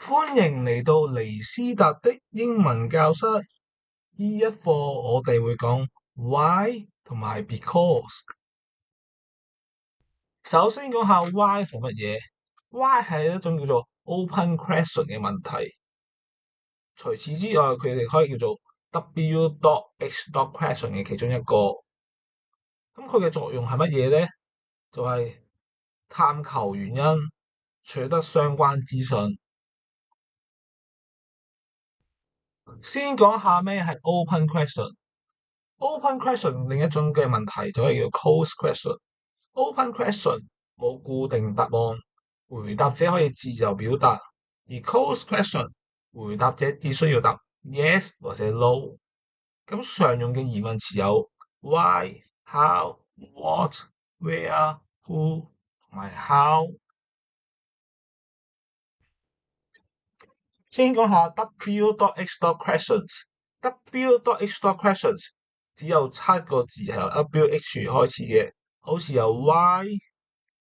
歡迎嚟到尼斯達的英文教室。呢一課我哋會講 why 同埋 because。首先講下 why 係乜嘢？why 係一種叫做 open question 嘅問題。除此之外，佢哋可以叫做 W.H.question 嘅其中一個。咁佢嘅作用係乜嘢咧？就係探求原因，取得相關資訊。先講下咩係 open question。open question 另一種嘅問題就係叫 close question。open question 冇固定答案，回答者可以自由表達；而 close question 回答者只需要答 yes 或者 no。咁常用嘅疑問詞有 why、how、what、where、who 同埋 how。先講下 W.H. questions。W.H. questions 只有7個字係由 W.H 開始嘅，好似有 why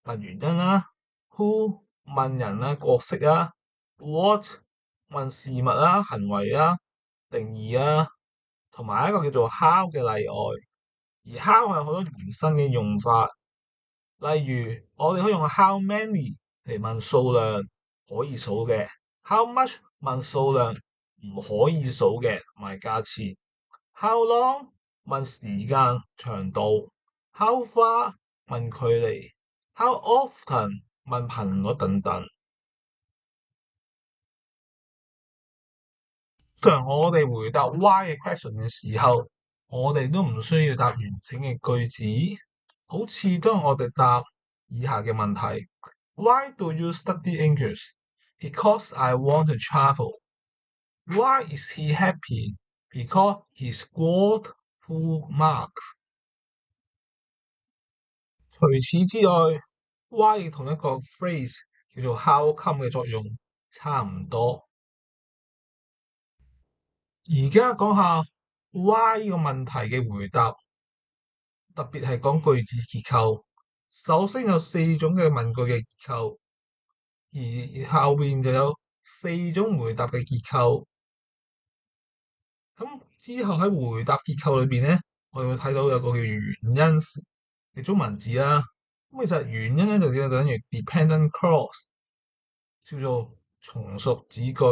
問原因啦，who 問人啦角色啦，what 問事物啦行為啦定義啦，同埋一個叫做 how 嘅例外。而 how 係好多延伸嘅用法，例如我哋可以用 how many 嚟問數量可以數嘅，how much 問數量唔可以數嘅同埋價錢，how long 問時間長度，how far 問距離，how often 問頻率等等。通常我哋回答 why 嘅 question 嘅時候，我哋都唔需要答完整嘅句子，好似當我哋答以下嘅問題：Why do you study English? Because I want to travel. Why is he happy? Because he scored full marks. 除此之外，why 同一個 phrase 叫做 how come 嘅作用差唔多。而家講下 why 呢個問題嘅回答，特別係講句子結構。首先有4種嘅問句嘅結構，而後邊就有4種回答嘅結構。咁之後喺回答結構裏邊咧，我哋會睇到有個叫原因嘅中文字啦。咁其實原因咧就叫等於 dependent clause，叫做從屬子句。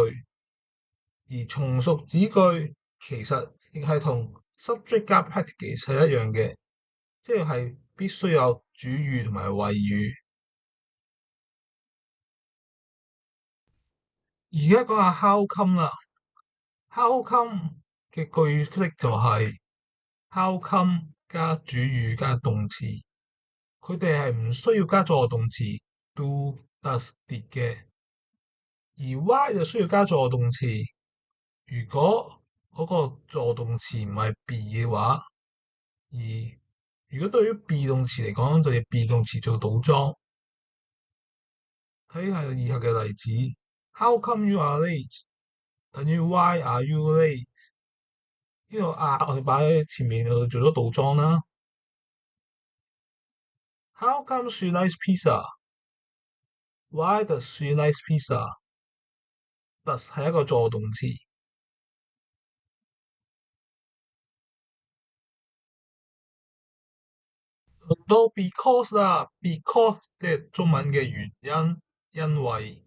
而從屬子句其實亦係同 subject 加 predicate 係一樣嘅，即係必須有主語同埋謂語。而家講下 how come 啦，how come 嘅句式就係 how come 加主語加動詞，佢哋係唔需要加助動詞 do、does、did 嘅。而 why 就需要加助動詞，如果嗰個助動詞唔係 be 嘅話，而如果對於 be 動詞嚟講，就要 be 動詞做倒裝。睇下以下嘅例子 ：How come you are late？ 等於 Why are you late？ 呢個我哋擺喺前面度做咗倒裝啦。How come she likes pizza？Why does she like pizza？Does 係一個助動詞。輪到 because 啦，because 即係中文嘅原因，因為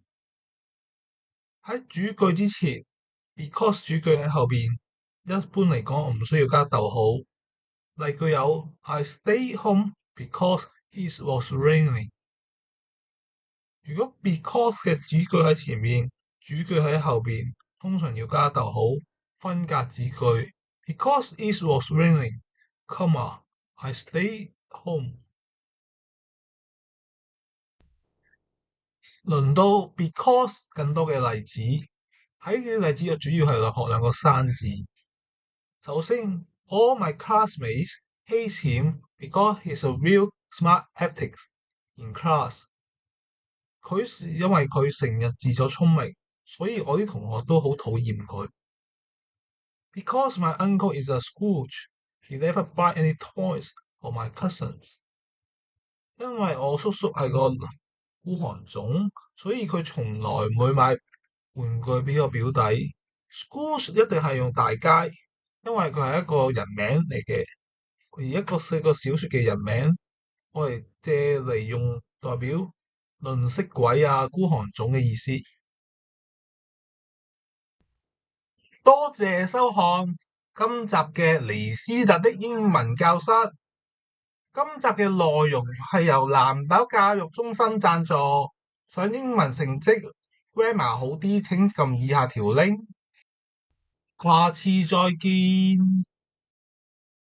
喺主句之前，because 主句喺後邊。一般嚟講，我唔需要加逗號。例句有 I stay home because it was raining。如果 because 嘅主句喺前面，主句喺後邊，通常要加逗號，分隔子句。Because it was raining, I stay home。輪到 because 更多嘅例子，喺呢啲例子嘅主要係學兩個生字。首先 ，all my classmates hate him because he's a real smart aleck in class。因為佢成日自作聰明，所以我啲同學都好討厭佢。Because my uncle is a Scrooge, he never buy any toys for my cousins。因為我叔叔係個孤寒種，所以佢從來唔會買玩具俾個表弟，schools 一定係用大街，因為佢係一個人名嚟嘅，而一個寫個小說嘅人名，我哋借嚟用代表吝嗇鬼啊、孤寒種嘅意思。多謝收看今集嘅尼斯特的英文教室。今集嘅內容係由藍豆教育中心贊助，想英文成績 grammar 好啲，請撳以下條 link。下次再見。